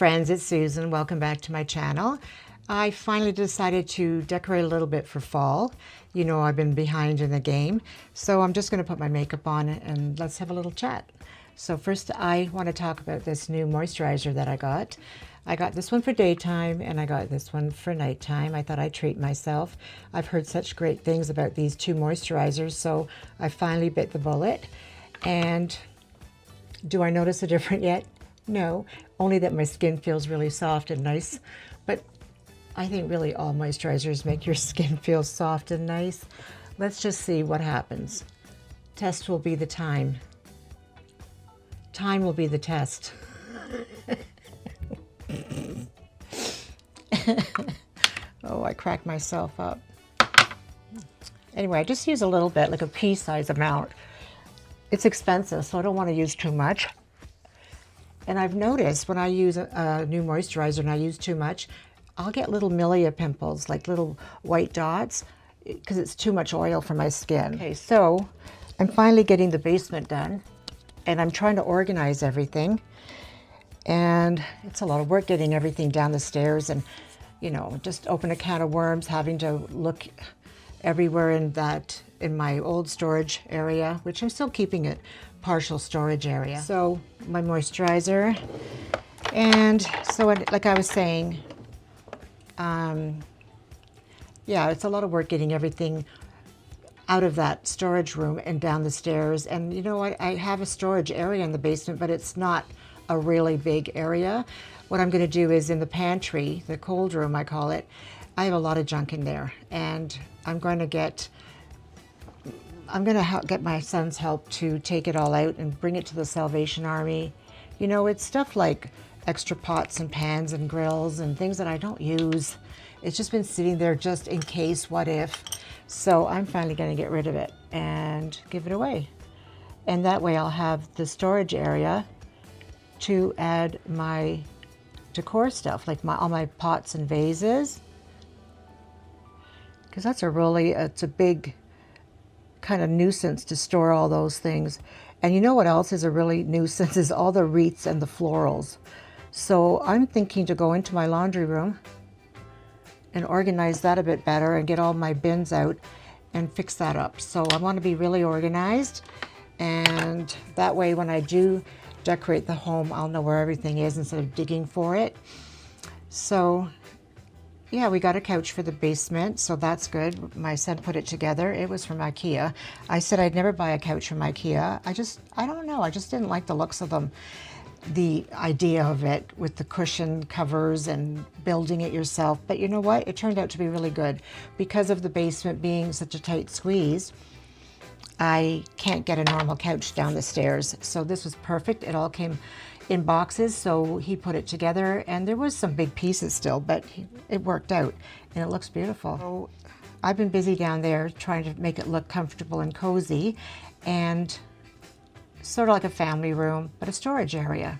friends, it's Susan. Welcome back to my channel. I finally decided to decorate a little bit for fall. You know I've been behind in the game, so I'm just going to put my makeup on and let's have a little chat. So first I want to talk about this new moisturizer that I got. I got this one for daytime and I got this one for nighttime. I thought I'd treat myself. I've heard such great things about these two moisturizers, so I finally bit the bullet. And do I notice a difference yet? No, only that my skin feels really soft and nice. But I think really all moisturizers make your skin feel soft and nice. Let's just see what happens. Test will be the time. Time will be the test. Oh, I cracked myself up. Anyway, I just use a little bit, like a pea-size amount. It's expensive, so I don't want to use too much. And I've noticed when I use a new moisturizer and I use too much, I'll get little milia pimples, like little white dots, because it's too much oil for my skin. Okay, so I'm finally getting the basement done, and I'm trying to organize everything. And it's a lot of work getting everything down the stairs and, you know, just open a can of worms, having to look everywhere in my old storage area, which I'm still keeping it partial storage area. So my moisturizer, and so like I was saying, yeah, it's a lot of work getting everything out of that storage room and down the stairs. And you know what, I have a storage area in the basement, but it's not a really big area. What I'm going to do is in the pantry, the cold room I call it, I have a lot of junk in there, and I'm going to get my son's help to take it all out and bring it to the Salvation Army. You know, it's stuff like extra pots and pans and grills and things that I don't use. It's just been sitting there just in case, what if. So I'm finally going to get rid of it and give it away. And that way I'll have the storage area to add my decor stuff, like all my pots and vases. Because that's it's a big kind of nuisance to store all those things. And you know what else is a really nuisance is all the wreaths and the florals. So I'm thinking to go into my laundry room and organize that a bit better and get all my bins out and fix that up. So I want to be really organized, and that way when I do decorate the home, I'll know where everything is instead of digging for it. So yeah, we got a couch for the basement, so that's good. My son put it together. It was from IKEA. I said I'd never buy a couch from IKEA. I don't know, I just didn't like the looks of them. The idea of it with the cushion covers and building it yourself. But you know what? It turned out to be really good. Because of the basement being such a tight squeeze, I can't get a normal couch down the stairs. So this was perfect. It all came in boxes, so he put it together, and there was some big pieces still, but it worked out and it looks beautiful. So I've been busy down there trying to make it look comfortable and cozy, and sort of like a family room, but a storage area.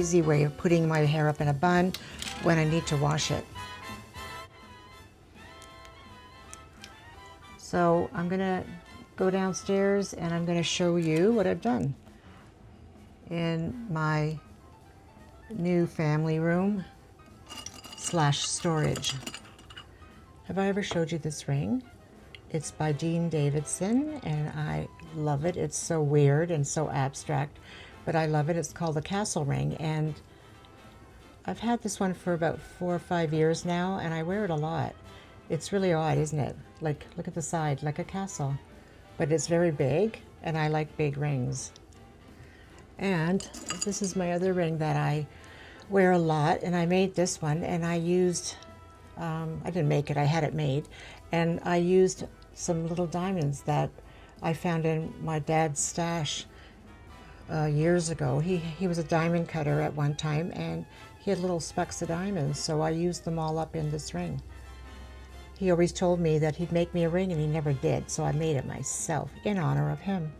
easy way of putting my hair up in a bun when I need to wash it. So I'm gonna go downstairs and I'm gonna show you what I've done in my new family room / storage. Have I ever showed you this ring? It's by Davidson and I love it. It's so weird and so abstract, but I love it. It's called the Castle ring, and I've had this one for about 4 or 5 years now, and I wear it a lot. It's really odd, isn't it? Like, look at the side, like a castle, but it's very big, and I like big rings. And this is my other ring that I wear a lot, and I made this one, and I used, I didn't make it, I had it made, and I used some little diamonds that I found in my dad's stash years ago. He was a diamond cutter at one time, and he had little specks of diamonds, so I used them all up in this ring. He always told me that he'd make me a ring, and he never did, so I made it myself in honor of him.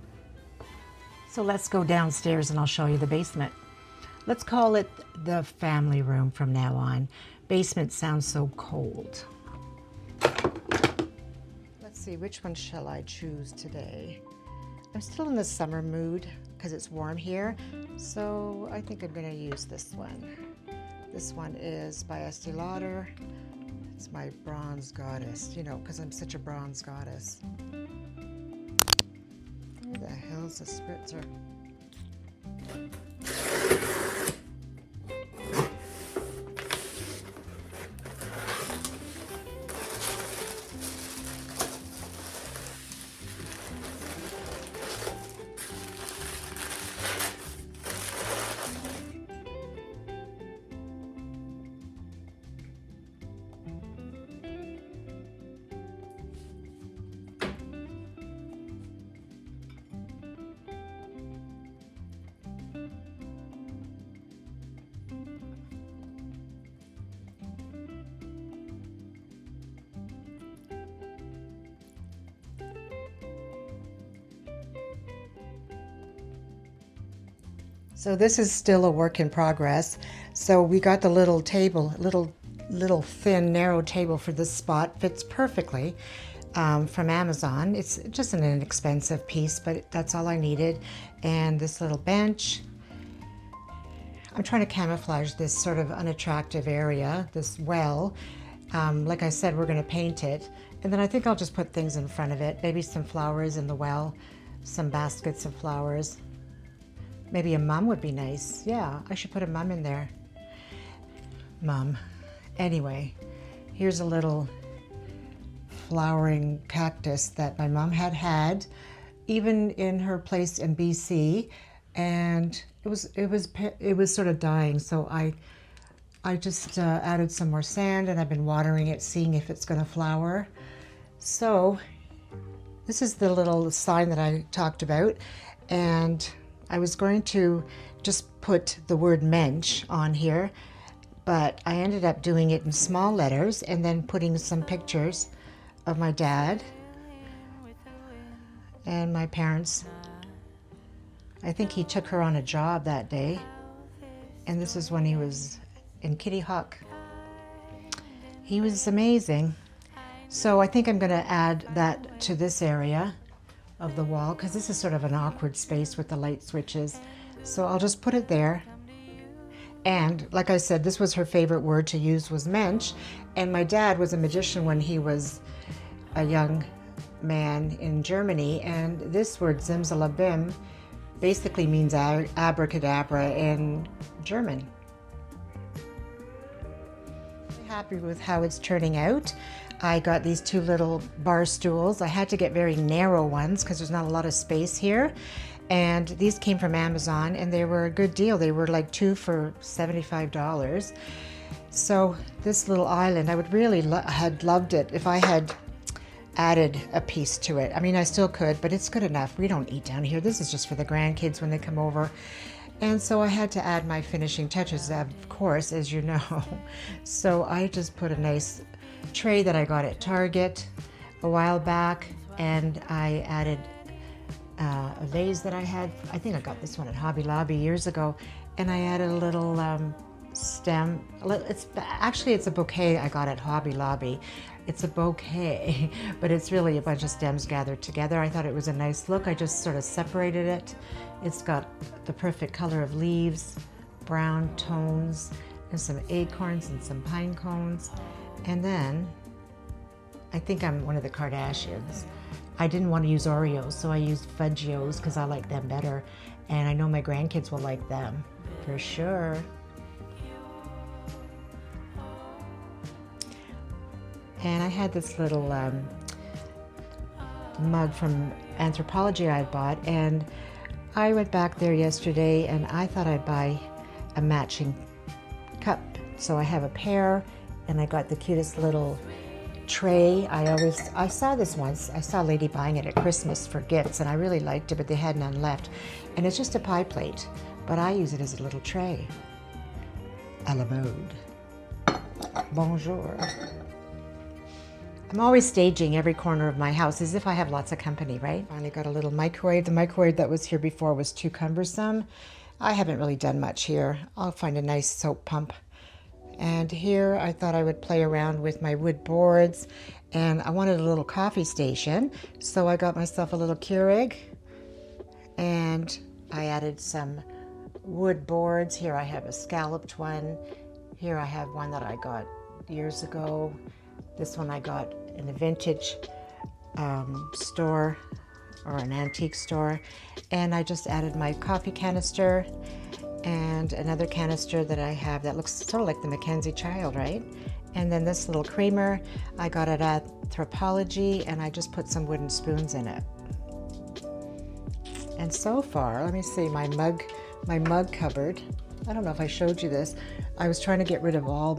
So let's go downstairs and I'll show you the basement. Let's call it the family room from now on. Basement sounds so cold. Let's see, which one shall I choose today? I'm still in the summer mood because it's warm here, so I think I'm going to use this one. This one is by Estee Lauder. It's my bronze goddess, you know, because I'm such a bronze goddess. Where the hell's the spritzer? So this is still a work in progress. So we got the little table, little thin, narrow table for this spot. Fits perfectly from Amazon. It's just an inexpensive piece, but that's all I needed. And this little bench. I'm trying to camouflage this sort of unattractive area, this well. Like I said, we're going to paint it. And then I think I'll just put things in front of it. Maybe some flowers in the well, some baskets of flowers. Maybe a mum would be nice. Yeah, I should put a mum in there. Mum. Anyway, here's a little flowering cactus that my mom had even in her place in BC, and it was sort of dying. So I just added some more sand, and I've been watering it, seeing if it's going to flower. So this is the little sign that I talked about, and I was going to just put the word mensch on here, but I ended up doing it in small letters and then putting some pictures of my dad and my parents. I think he took her on a job that day, and this is when he was in Kitty Hawk. He was amazing. So I think I'm going to add that to this area of the wall, because this is sort of an awkward space with the light switches. So I'll just put it there. And like I said, this was her favorite word to use, was mensch. And my dad was a magician when he was a young man in Germany. And this word, Zimzalabim, basically means abracadabra in German. I'm happy with how it's turning out. I got these two little bar stools. I had to get very narrow ones because there's not a lot of space here. And these came from Amazon, and they were a good deal. They were like 2 for $75. So this little island, I would really had loved it if I had added a piece to it. I mean, I still could, but it's good enough. We don't eat down here. This is just for the grandkids when they come over. And so I had to add my finishing touches, of course, as you know. So I just put a nice tray that I got at Target a while back, and I added a vase that I had. I think I got this one at Hobby Lobby years ago, and I added a little stem. It's a bouquet I got at Hobby Lobby. It's a bouquet, but it's really a bunch of stems gathered together. I thought it was a nice look. I just sort of separated it. It's got the perfect color of leaves, brown tones, and some acorns and some pine cones. And then, I think I'm one of the Kardashians. I didn't want to use Oreos, so I used Fudgios because I like them better. And I know my grandkids will like them, for sure. And I had this little mug from Anthropology I bought, and I went back there yesterday and I thought I'd buy a matching cup. So I have a pair, and I got the cutest little tray. I saw this once. I saw a lady buying it at Christmas for gifts, and I really liked it, but they had none left. And it's just a pie plate, but I use it as a little tray. À la mode. Bonjour. I'm always staging every corner of my house as if I have lots of company, right? Finally got a little microwave. The microwave that was here before was too cumbersome. I haven't really done much here. I'll find a nice soap pump. And here I thought I would play around with my wood boards, and I wanted a little coffee station. So I got myself a little Keurig, and I added some wood boards. Here I have a scalloped one. Here I have one that I got years ago. This one I got in a vintage store or an antique store. And I just added my coffee canister and another canister that I have that looks sort of like the Mackenzie Child, right? And then this little creamer, I got it at Anthropology, and I just put some wooden spoons in it. And so far, let me see, my mug cupboard. I don't know if I showed you this. I was trying to get rid of all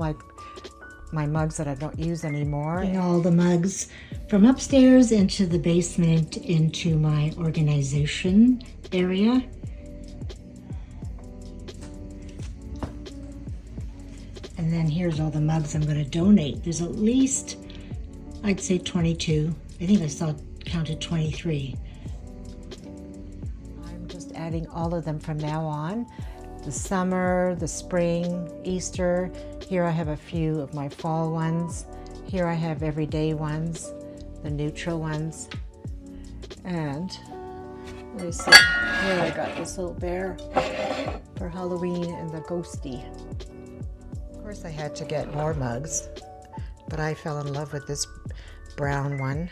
my mugs that I don't use anymore. And all the mugs from upstairs into the basement into my organization area. And then here's all the mugs I'm going to donate. There's at least, I'd say 22. I think I counted 23. I'm just adding all of them from now on. The summer, the spring, Easter. Here I have a few of my fall ones. Here I have everyday ones, the neutral ones. And let me see, here I got this little bear for Halloween and the ghosty. Of course I had to get more mugs, but I fell in love with this brown one.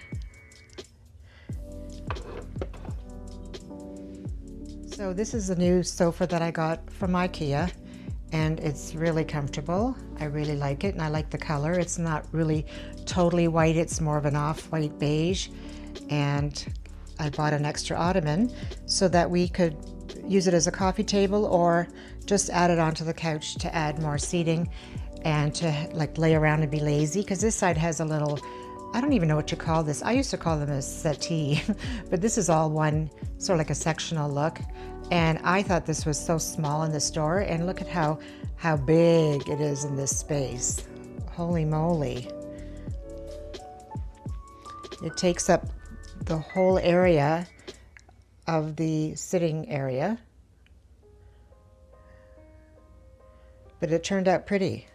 So this is a new sofa that I got from IKEA, and it's really comfortable. I really like it, and I like the color. It's not really totally white, it's more of an off-white beige. And I bought an extra Ottoman so that we could use it as a coffee table or just add it onto the couch to add more seating and to like lay around and be lazy, because this side has a little, I don't even know what you call this. I used to call them a settee, but this is all one, sort of like a sectional look. And I thought this was so small in the store, and look at how big it is in this space. Holy moly. It takes up the whole area of the sitting area. But it turned out pretty.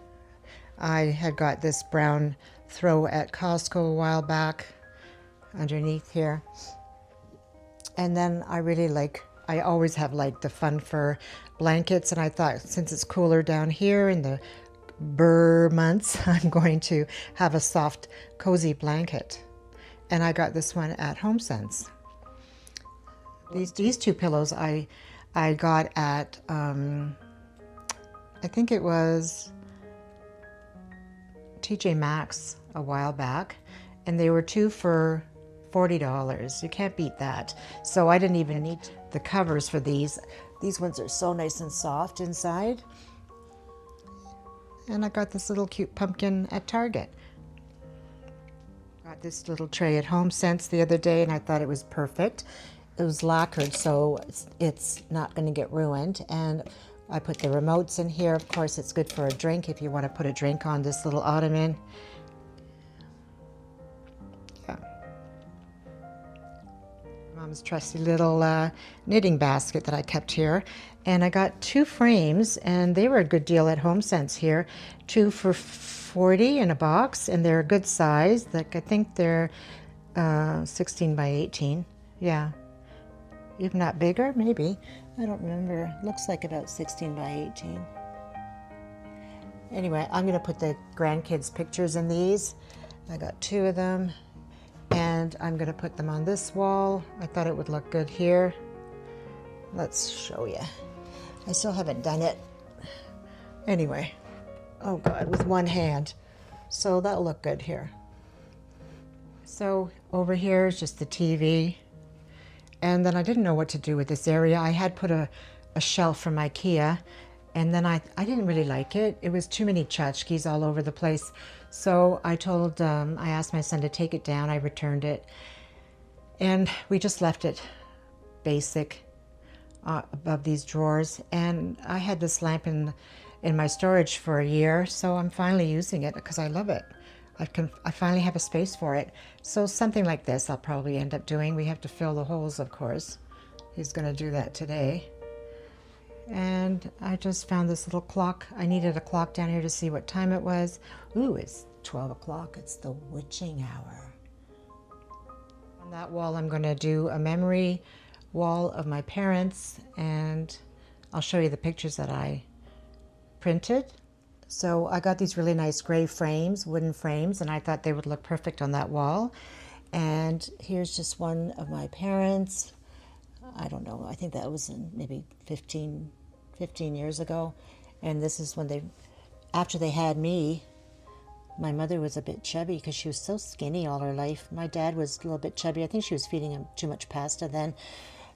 I had got this brown throw at Costco a while back underneath here. And then I always have liked the fun fur blankets, and I thought since it's cooler down here in the burr months, I'm going to have a soft, cozy blanket. And I got this one at HomeSense. These two pillows I got at, I think it was TJ Maxx a while back, and they were two for $40. You can't beat that. So I didn't even need the covers for these. These ones are so nice and soft inside. And I got this little cute pumpkin at Target. Got this little tray at HomeSense the other day, and I thought it was perfect. It was lacquered, so it's not going to get ruined. And I put the remotes in here. Of course, it's good for a drink if you want to put a drink on this little ottoman. Yeah. Mom's trusty little knitting basket that I kept here. And I got 2 frames, and they were a good deal at HomeSense here. 2 for $40 in a box, and they're a good size. Like I think they're 16 by 18. Yeah, if not bigger, maybe. I don't remember. Looks like about 16 by 18. Anyway, I'm gonna put the grandkids' pictures in these. I got 2 of them, and I'm gonna put them on this wall. I thought it would look good here. Let's show you. I still haven't done it. Anyway, oh God, with one hand. So that'll look good here. So over here is just the TV. And then I didn't know what to do with this area. I had put a shelf from IKEA, and then I didn't really like it. It was too many tchotchkes all over the place. So I asked my son to take it down. I returned it. And we just left it basic above these drawers. And I had this lamp in my storage for a year, so I'm finally using it because I love it. I finally have a space for it. So something like this I'll probably end up doing. We have to fill the holes, of course. He's going to do that today. And I just found this little clock. I needed a clock down here to see what time it was. Ooh, it's 12 o'clock. It's the witching hour. On that wall, I'm going to do a memory wall of my parents, and I'll show you the pictures that I printed. So I got these really nice gray frames, wooden frames, and I thought they would look perfect on that wall. And here's just one of my parents. I don't know, I think that was maybe 15 years ago. And this is when after they had me, my mother was a bit chubby because she was so skinny all her life. My dad was a little bit chubby. I think she was feeding him too much pasta then.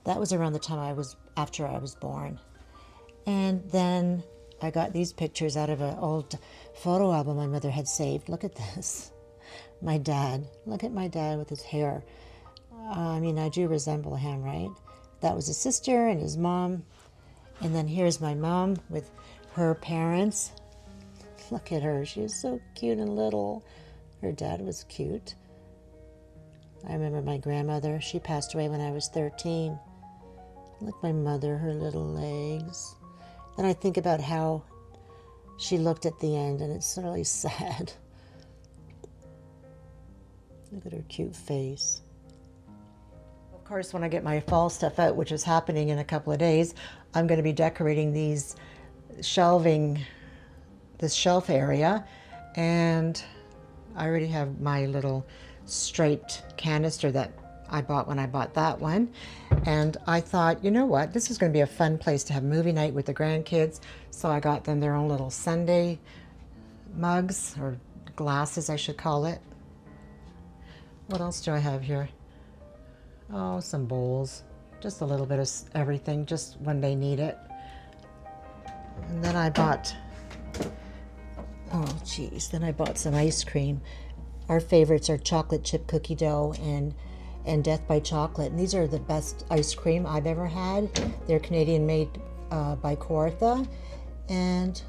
That was around the time after I was born. And then I got these pictures out of an old photo album my mother had saved. Look at this. My dad. Look at my dad with his hair. I mean, I do resemble him, right? That was his sister and his mom. And then here's my mom with her parents. Look at her. She was so cute and little. Her dad was cute. I remember my grandmother. She passed away when I was 13. Look at my mother, her little legs. Then I think about how she looked at the end, and it's really sad. Look at her cute face. Of course, when I get my fall stuff out, which is happening in a couple of days, I'm going to be decorating this shelf area. And I already have my little striped canister that I bought when I bought that one. And I thought, you know what, this is going to be a fun place to have movie night with the grandkids. So I got them their own little Sunday mugs, or glasses I should call it. What else do I have here? Oh, some bowls. Just a little bit of everything, just when they need it. And then I bought, oh geez, then I bought some ice cream. Our favorites are chocolate chip cookie dough and Death by Chocolate. And these are the best ice cream I've ever had. They're Canadian made by Kawartha. And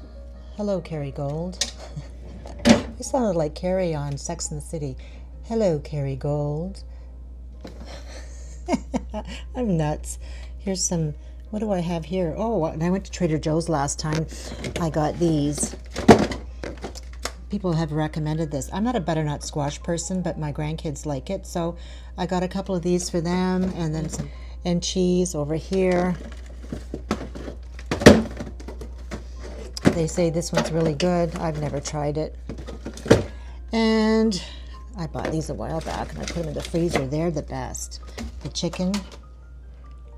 hello, Carrie Gold. I sounded like Carrie on Sex and the City. Hello, Carrie Gold. I'm nuts. Here's some, what do I have here? Oh, and I went to Trader Joe's last time. I got these. People have recommended this. I'm not a butternut squash person, but my grandkids like it. So I got a couple of these for them, and then some and cheese over here. They say this one's really good. I've never tried it. And I bought these a while back, and I put them in the freezer. They're the best. The chicken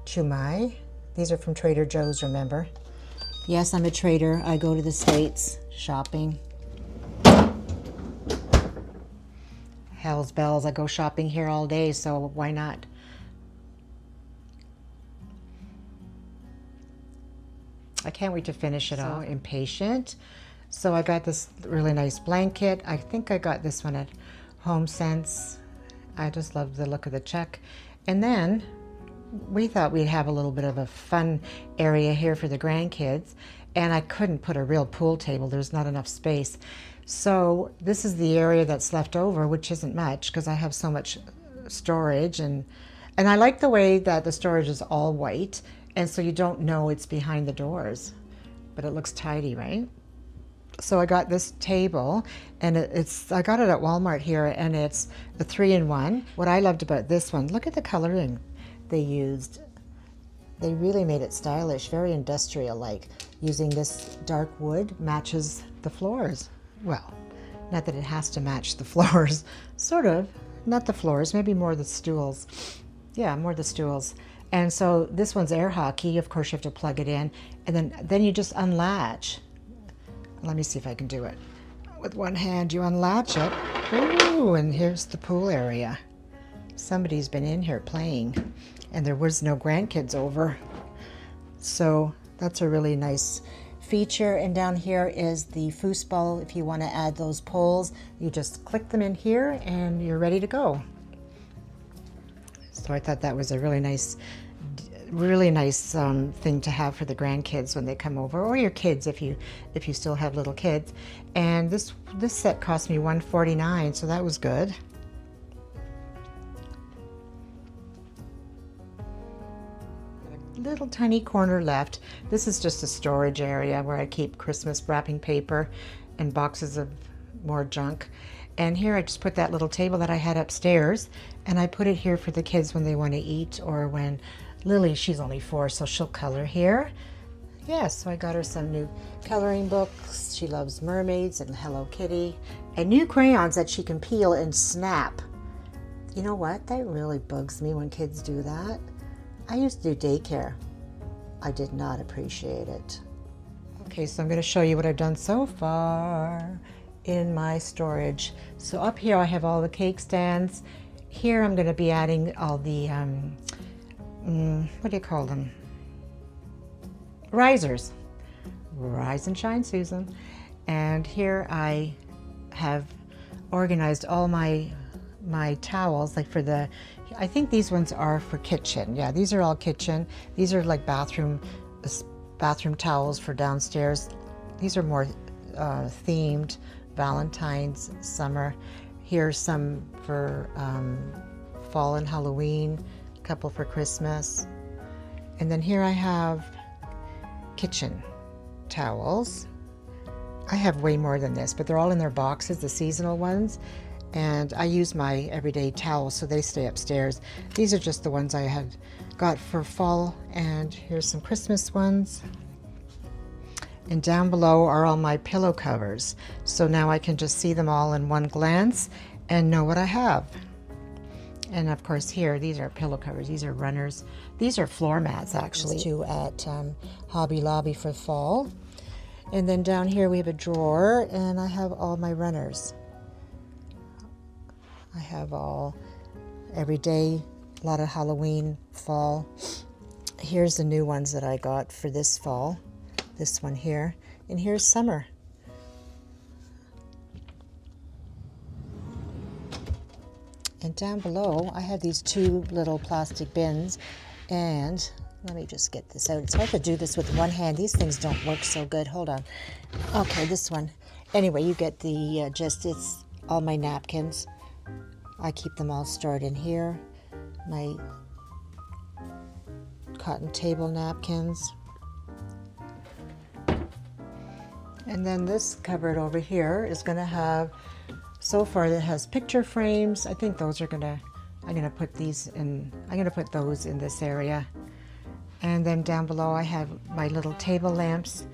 chumai. These are from Trader Joe's, remember? Yes, I'm a trader. I go to the States shopping. Hell's bells, I go shopping here all day, so why not? I can't wait to finish it all. Impatient. So I got this really nice blanket. I think I got this one at HomeSense. I just love the look of the check. And then we thought we'd have a little bit of a fun area here for the grandkids, and I couldn't put a real pool table. There's not enough space. So this is the area that's left over, which isn't much because I have so much storage, and I like the way that the storage is all white, And so you don't know it's behind the doors, but it looks tidy, right? So I got this table, and I got it at Walmart here, and it's the 3-in-1. What I loved about this one, look at the coloring they used. They really made it stylish, very industrial-like. Using this dark wood matches the floors. Well, not that it has to match the floors, sort of. Not the floors, maybe more the stools. Yeah, more the stools. And so this one's air hockey. Of course, you have to plug it in, and then you just unlatch. Let me see if I can do it. With one hand, you unlatch it. Ooh, and here's the pool area. Somebody's been in here playing, and there was no grandkids over. So that's a really nice feature. And down here is the foosball. If you want to add those poles, you just click them in here and you're ready to go. So I thought that was a really nice thing to have for the grandkids when they come over, or your kids if you still have little kids. And this set cost me $149, so that was good. Little tiny corner left. This is just a storage area where I keep Christmas wrapping paper and boxes of more junk. And here I just put that little table that I had upstairs, and I put it here for the kids when they want to eat, or when Lily, she's only 4, so she'll color here. Yeah, so I got her some new coloring books. She loves mermaids and Hello Kitty, and new crayons that she can peel and snap. You know what? That really bugs me when kids do that. I used to do daycare. I did not appreciate it. Okay, so I'm going to show you what I've done so far in my storage. So up here I have all the cake stands. Here I'm going to be adding all the what do you call them? Risers. Rise and shine, Susan. And here I have organized all my towels, like for the, I think these ones are for kitchen. Yeah, these are all kitchen. These are like bathroom towels for downstairs. These are more themed, Valentine's, summer. Here's some for fall and Halloween, a couple for Christmas. And then here I have kitchen towels. I have way more than this, but they're all in their boxes, the seasonal ones. And I use my everyday towels, so they stay upstairs. These are just the ones I had got for fall, and here's some Christmas ones. And down below are all my pillow covers. So now I can just see them all in one glance and know what I have. And of course here, these are pillow covers. These are runners. These are floor mats, actually, too, at Hobby Lobby for fall. And then down here we have a drawer, and I have all my runners. I have all everyday, a lot of Halloween, fall. Here's the new ones that I got for this fall. This one here. And here's summer. And down below, I have these 2 little plastic bins. And let me just get this out. It's hard to do this with one hand. These things don't work so good. Hold on. Okay, this one. Anyway, you get the gist. It's all my napkins. I keep them all stored in here. My cotton table napkins. And then this cupboard over here is going to have, so far it has picture frames. I think those are I'm going to put those in this area. And then down below I have my little table lamps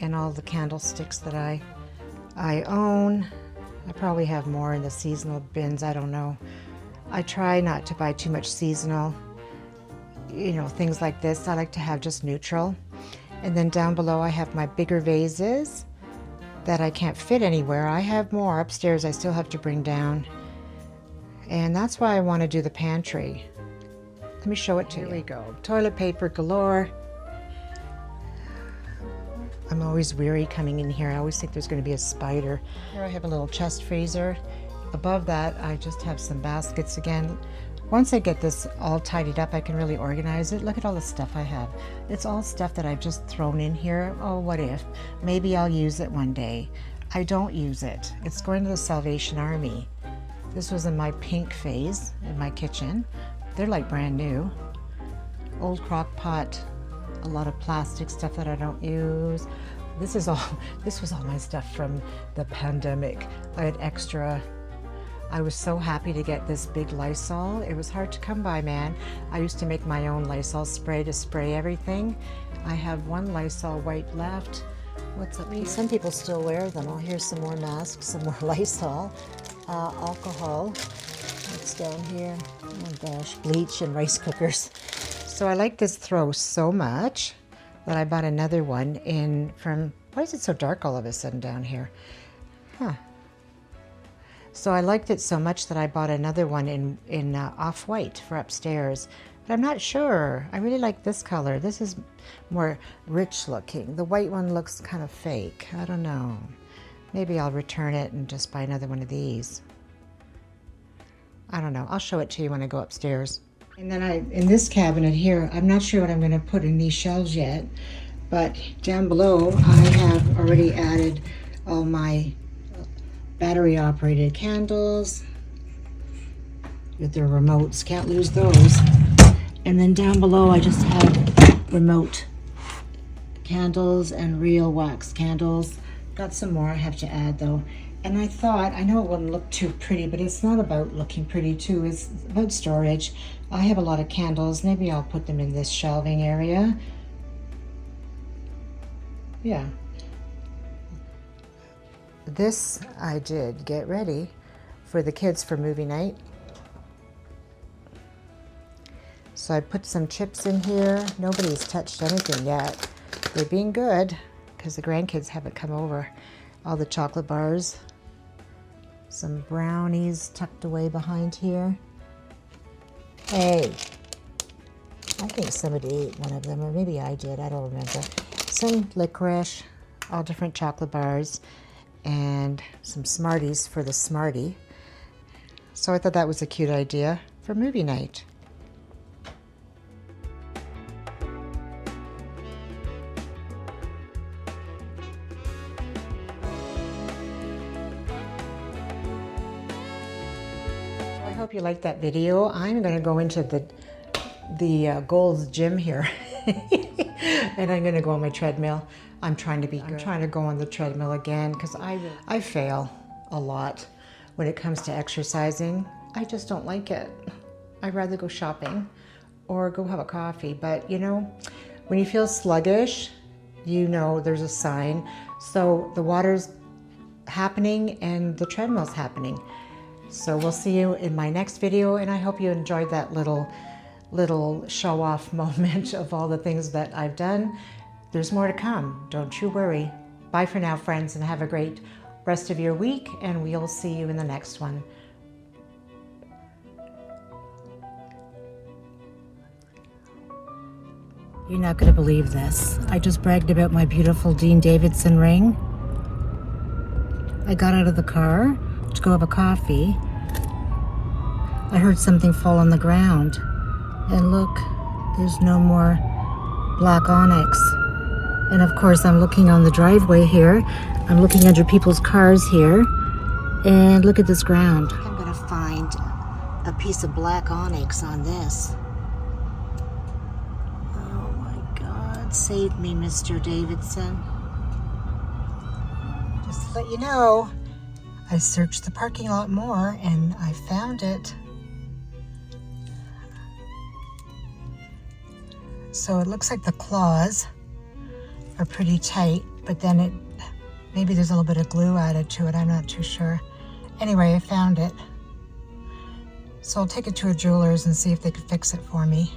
and all the candlesticks that I own. I probably have more in the seasonal bins, I don't know. I try not to buy too much seasonal, things like this. I like to have just neutral. And then down below I have my bigger vases that I can't fit anywhere. I have more upstairs I still have to bring down. And that's why I want to do the pantry. Let me show it to you. Here we go. Toilet paper galore. I'm always weary coming in here. I always think there's going to be a spider. Here I have a little chest freezer. Above that, I just have some baskets again. Once I get this all tidied up, I can really organize it. Look at all the stuff I have. It's all stuff that I've just thrown in here. Oh, what if? Maybe I'll use it one day. I don't use it. It's going to the Salvation Army. This was in my pink phase in my kitchen. They're like brand new. Old crock pot a lot of plastic stuff that I don't use. This was all my stuff from the pandemic. I had extra. I was so happy to get this big Lysol. It was hard to come by, man. I used to make my own Lysol spray to spray everything. I have one Lysol wipe left. What's up here? Some people still wear them. Oh, here's some more masks, some more Lysol. Alcohol. What's down here? Oh gosh, bleach and rice cookers. So I like this throw so much that I bought another one why is it so dark all of a sudden down here? Huh. So I liked it so much that I bought another one in off-white for upstairs. But I'm not sure. I really like this color. This is more rich looking. The white one looks kind of fake. I don't know. Maybe I'll return it and just buy another one of these. I don't know. I'll show it to you when I go upstairs. And then in this cabinet here, I'm not sure what I'm going to put in these shelves yet. But down below, I have already added all my battery operated candles with their remotes. Can't lose those. And then down below I just have remote candles and real wax candles. Got some more I have to add though. And I thought, I know it wouldn't look too pretty, but it's not about looking pretty too, it's about storage. I have a lot of candles. Maybe I'll put them in this shelving area. Yeah. This I did get ready for the kids for movie night. So I put some chips in here. Nobody's touched anything yet. They're being good because the grandkids haven't come over. All the chocolate bars. Some brownies tucked away behind here. Hey, I think somebody ate one of them, or maybe I did, I don't remember. Some licorice, all different chocolate bars, and some Smarties for the Smartie. So I thought that was a cute idea for movie night. I hope you liked that video. I'm going to go into the Gold's Gym here. And I'm going to go on my treadmill. I'm trying to go on the treadmill again because I fail a lot when it comes to exercising. I just don't like it. I'd rather go shopping or go have a coffee. But you know, when you feel sluggish, you know there's a sign. So the water's happening and the treadmill's happening. So we'll see you in my next video, and I hope you enjoyed that little show-off moment of all the things that I've done. There's more to come, don't you worry. Bye for now, friends, and have a great rest of your week, and we'll see you in the next one. You're not going to believe this. I just bragged about my beautiful Dean Davidson ring. I got out of the car to go have a coffee. I heard something fall on the ground. And look, there's no more black onyx. And of course, I'm looking on the driveway here. I'm looking under people's cars here. And look at this ground. I'm going to find a piece of black onyx on this. Oh my God, save me, Mr. Davidson. Just to let you know, I searched the parking lot more and I found it. So it looks like the claws are pretty tight, but then maybe there's a little bit of glue added to it. I'm not too sure. Anyway, I found it. So I'll take it to a jeweler's and see if they could fix it for me.